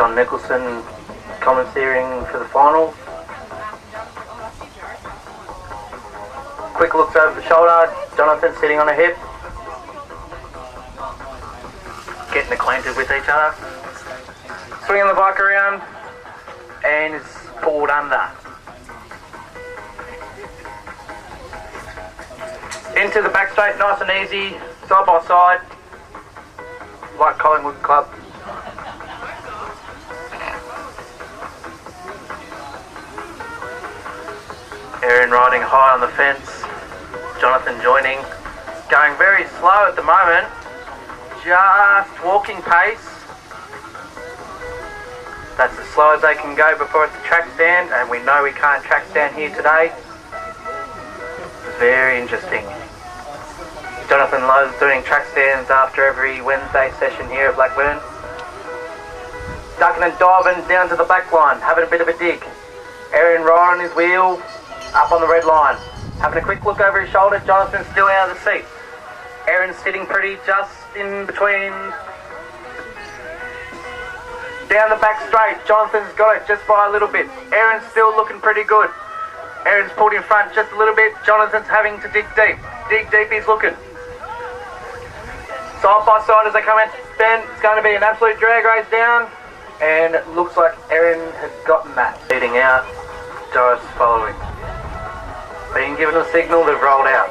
John Nicholson commentating for the final. Quick looks over the shoulder, Jonathan sitting on a hip, getting acquainted with each other. Swinging the bike around and is pulled under. Into the back straight, nice and easy, side by side, like Collingwood Club. Aaron riding high on the fence, Jonathan joining, going very slow at the moment, just walking pace. That's as slow as they can go before it's a track stand, and we know we can't track stand here today. Very interesting. Jonathan loves doing track stands after every Wednesday session here at Blackburn. Ducking and diving down to the back line, having a bit of a dig. Aaron right on his wheel, up on the red line. Having a quick look over his shoulder, Jonathan's still out of the seat. Aaron's sitting pretty just in between. Down the back straight, Jonathan's got it just by a little bit. Aaron's still looking pretty good. Aaron's pulled in front just a little bit. Jonathan's having to dig deep. Dig deep he's looking. Side by side as they come in bend, it's going to be an absolute drag race down. And it looks like Aaron has gotten that. Leading out, Doris following. Being given a signal, they've rolled out.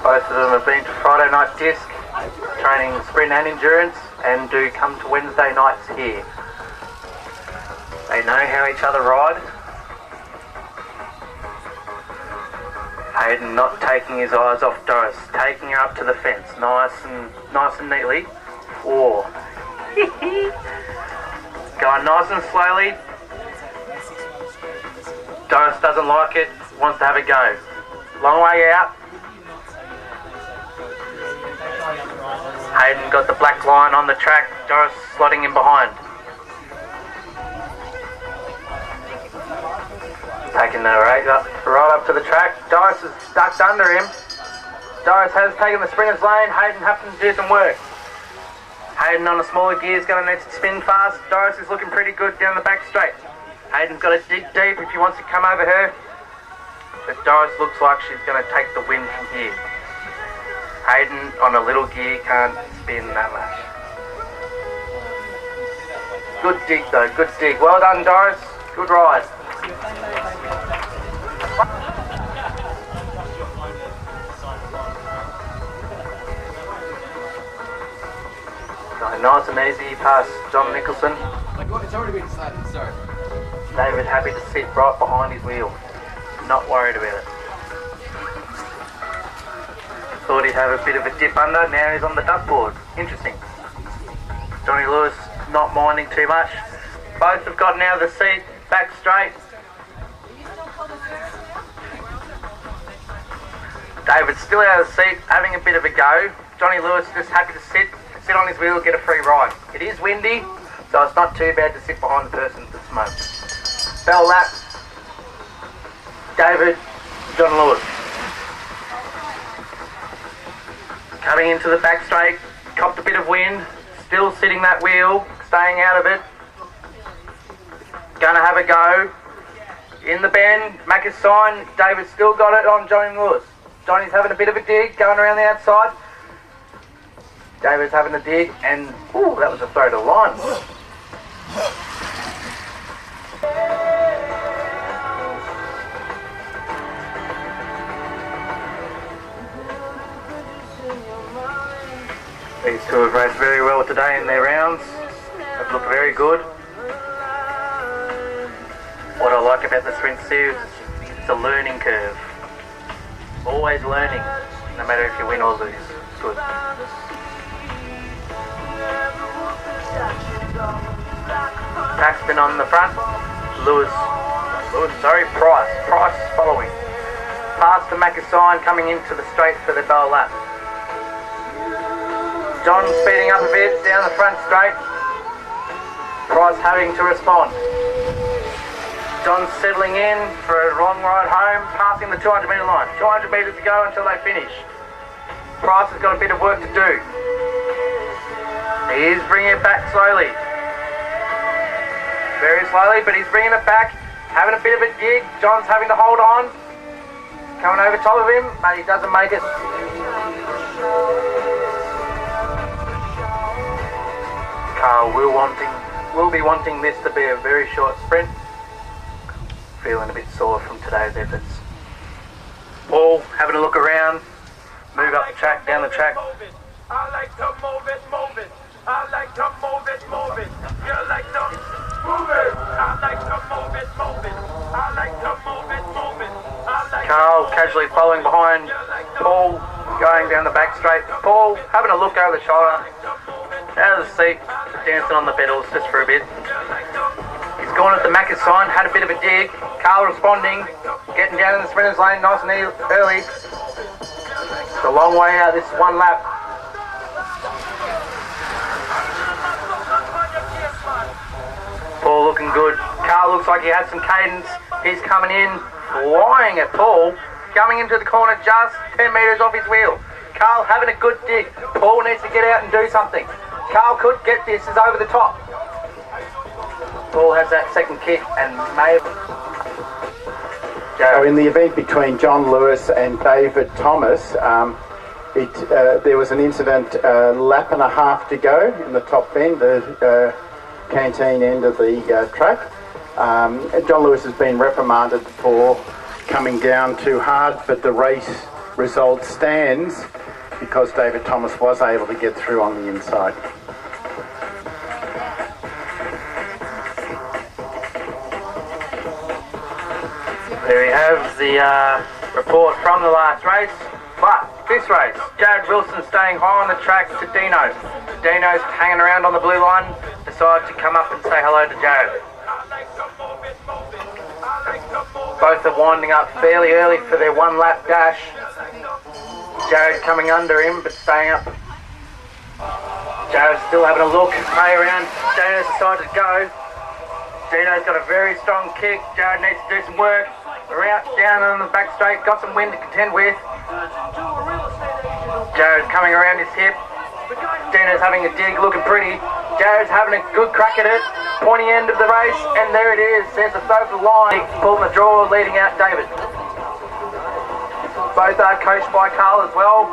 Both of them have been to Friday night disc, training sprint and endurance, and do come to Wednesday nights here. They know how each other ride. Hayden not taking his eyes off Doris, taking her up to the fence, nice and neatly. Whoa. Going nice and slowly. Doris doesn't like it, wants to have a go. Long way out. Hayden got the black line on the track, Doris slotting in behind. Taking the right up to the track. Doris is ducked under him. Doris has taken the springer's lane. Hayden having to do some work. Hayden on a smaller gear is going to need to spin fast. Doris is looking pretty good down the back straight. Hayden's got to dig deep if he wants to come over her. But Doris looks like she's going to take the win from here. Hayden on a little gear can't spin that much. Good dig though, good dig. Well done Doris, good ride. Going nice and easy past John Nicholson. It's already been decided, sorry. David happy to sit right behind his wheel. Not worried about it. Thought he'd have a bit of a dip under, now he's on the duck board. Interesting. Johnny Lewis not minding too much. Both have gotten out of the seat, back straight. David's still out of the seat, having a bit of a go. Johnny Lewis just happy to sit on his wheel, get a free ride. It is windy, so it's not too bad to sit behind the person that smokes. Bell lap. David, John Lewis. Coming into the back straight, copped a bit of wind, still sitting that wheel, staying out of it. Gonna have a go. In the bend, Macca's sign, David's still got it on Johnny Lewis. Johnny's having a bit of a dig, going around the outside. David's having a dig, and ooh, that was a throw to the line. These two have raced very well today in their rounds. They've looked very good. What I like about the sprint series, it's a learning curve. Always learning, no matter if you win or lose. Good. Paxton on the front. Price following. Past the Macca's sign, coming into the straight for the bell lap. John speeding up a bit down the front straight. Price having to respond. John settling in for a long ride home, passing the 200 metre line. 200 metres to go until they finish. Price has got a bit of work to do. He is bringing it back slowly. Very slowly, but he's bringing it back. Having a bit of a dig. John's having to hold on. Coming over top of him, but he doesn't make it. Carl will be wanting this to be a very short sprint. Feeling a bit sore from today's efforts. Paul having a look around. Move up the track, down the track. I like to move it, move it. I like to move it, move it. You like to move it. I like to move it, move it. I like to move it, move it. I like Carl casually following behind Paul, going down the back straight. Paul having a look over the shoulder, out of the seat, dancing on the pedals just for a bit. He's gone at the Macca's sign, had a bit of a dig. Carl responding, getting down in the sprinters lane nice and early. It's a long way out this one lap. Paul looking good. Carl looks like he has some cadence. He's coming in, flying at Paul, coming into the corner just 10 metres off his wheel. Carl having a good dig. Paul needs to get out and do something. Carl could get this, is over the top. Paul has that second kick and maybe... So in the event between John Lewis and David Thomas, there was an incident a lap and a half to go in the top bend, the canteen end of the track. John Lewis has been reprimanded for coming down too hard, but the race result stands because David Thomas was able to get through on the inside. There we have the report from the last race. But this race, Jared Wilson staying high on the track to Dino. Dino's hanging around on the blue line, decides to come up and say hello to Jared. Both are winding up fairly early for their one lap dash. Jared coming under him but staying up. Jared's still having a look, play around. Dino's decided to go. Dino's got a very strong kick. Jared needs to do some work. Around, down on the back straight, got some wind to contend with. Jared's coming around his hip. Dino's having a dig, looking pretty. Jared's having a good crack at it. Pointy end of the race, and there it is. There's the start of the line. Pulling the draw, leading out David. Both are coached by Carl as well,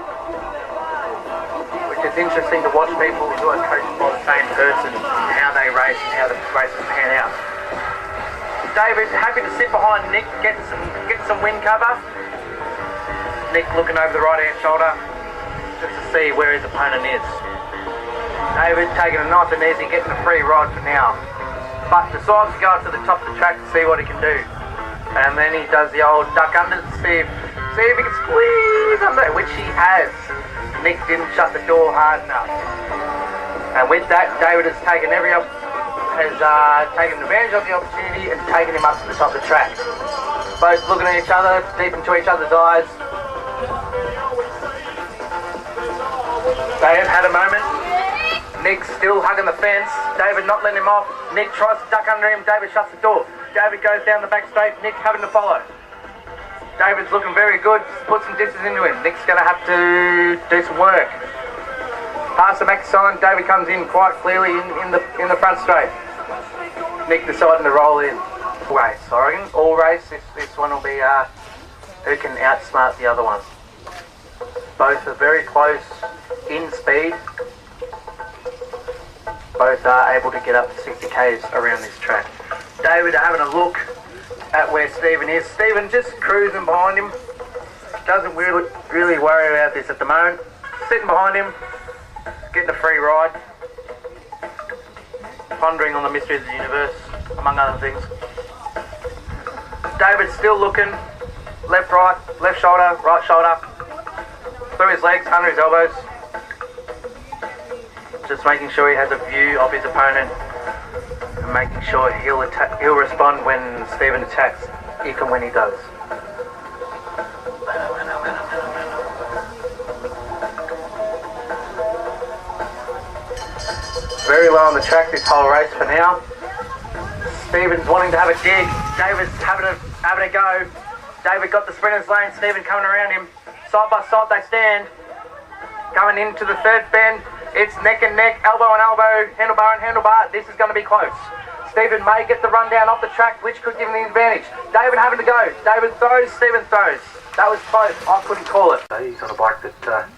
which is interesting to watch people who are coached by the same person, how they race and how the races pan out. David happy to sit behind Nick, get some wind cover. Nick looking over the right hand shoulder just to see where his opponent is. David taking it nice and easy, getting a free ride for now, but decides to go up to the top of the track to see what he can do. And then he does the old duck under to see if he can squeeze under, which he has. Nick didn't shut the door hard enough. And with that, David has taken taken advantage of the opportunity and taken him up to the top of the track. Both looking at each other, deep into each other's eyes. They have had a moment. Nick's still hugging the fence. David not letting him off. Nick tries to duck under him. David shuts the door. David goes down the back straight. Nick having to follow. David's looking very good. Put some distance into him. Nick's going to have to do some work. Past the back sign, David comes in quite clearly in the front straight. Nick deciding to roll in. Race, I reckon. All race. This one will be who can outsmart the other one. Both are very close in speed. Both are able to get up to 60 k's around this track. David having a look at where Stephen is. Stephen just cruising behind him. Doesn't really worry about this at the moment. Sitting behind him, getting a free ride. Pondering on the mysteries of the universe, among other things. David's still looking. Left, right, left shoulder, right shoulder. Through his legs, under his elbows. Just making sure he has a view of his opponent. And making sure he'll respond when Stephen attacks, if and when he does. Very low on the track this whole race for now. Stephen's wanting to have a dig. David's having a go. David got the sprinter's lane. Stephen coming around him. Side by side they stand. Coming into the third bend. It's neck and neck, elbow and elbow, handlebar and handlebar. This is going to be close. Stephen may get the rundown off the track, which could give him the advantage. David having to go. David throws, Stephen throws. That was close. I couldn't call it. He's on a bike that